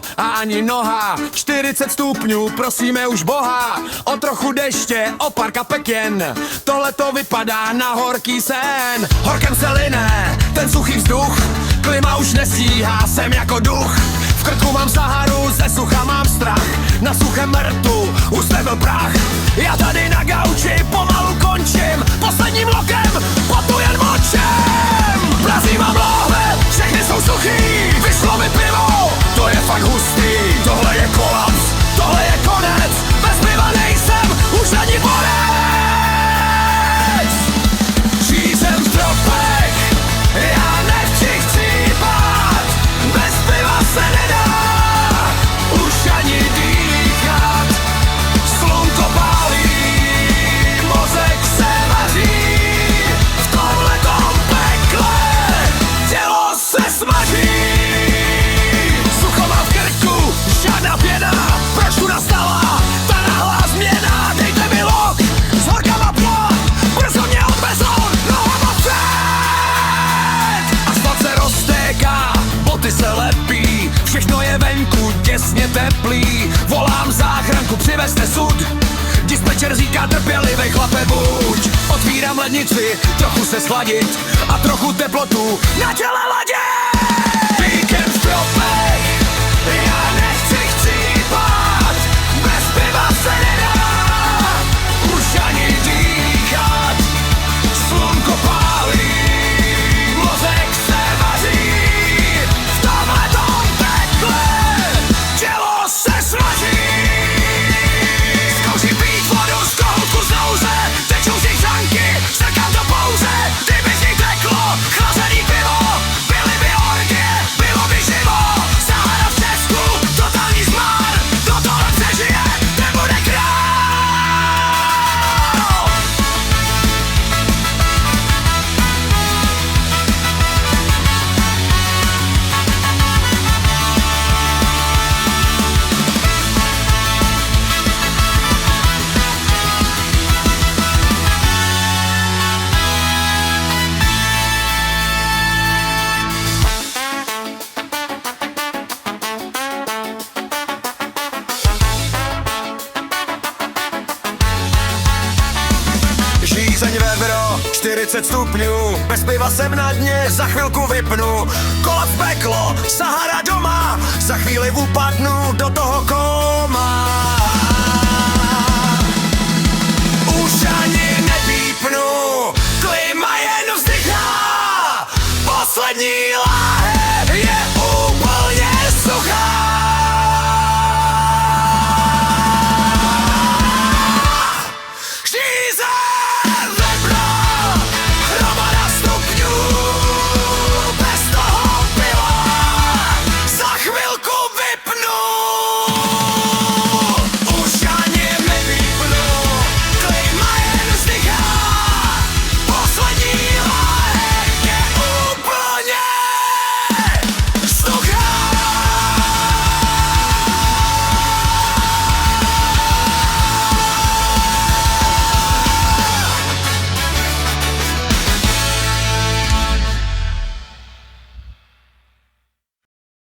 oko a ani noha. 40 stupňů, prosíme už Boha o trochu deště, o pár kapek jen. Tohle to vypadá na horký sen. Horkem se line ten suchý vzduch, klima už nestíhá, jsem jako duch. V krku mám Saharu, ze sucha mám strach, na suchém rtu už byl prach. Já tady na gauči pomalu končím, posledním lokem potu jen močem. Mrazí mám láhve, všechny jsou suchý, vyšlo mi pivo, to je fakt hustý. Tohle je kolaps, tohle je konec, bez piva nejsem už ani borec. Žízem v tropech, já nechci chcípat, bez piva se nedá už ani dýchat. Slunko pálí, mozek se vaří, v tomhletom pekle tělo se smaží. Sucho mám v krku, žádná pěna, proč tu nastala ta náhlá změna? Dejte mi lok, z horkama plot, brzo mě odvezou nohama vpřed. Asfalt se roztéká, boty se lepí, všechno je venku těsně teplý. Volám záchranku, přivezte sud, dispečer říká trpělivej chlape buď. Otvírám lednici, trochu se schladit a trochu teplotu na těle ladit. Víkend v tropech, já nechci chcípat, bez piva se nedá už ani dýchat. Slunko pálí, mozek se vaří, v tomhletom pekle tělo se smaží. Zkouším pít vodu z kohoutku z nouze, tečou z nich žanky, strkám do pouze. Kdyby z nich teklo chlazený pivo, byly by orgie, bylo by živo. Sahara v Česku, totální zmar, kdo tohle přežije, ten bude král. Žízeň vedro, 40 stupňů, bez piva jsem na dně, za chvilku vypnu. Kolaps peklo, Sahara doma, za chvíli upadnu do toho koma.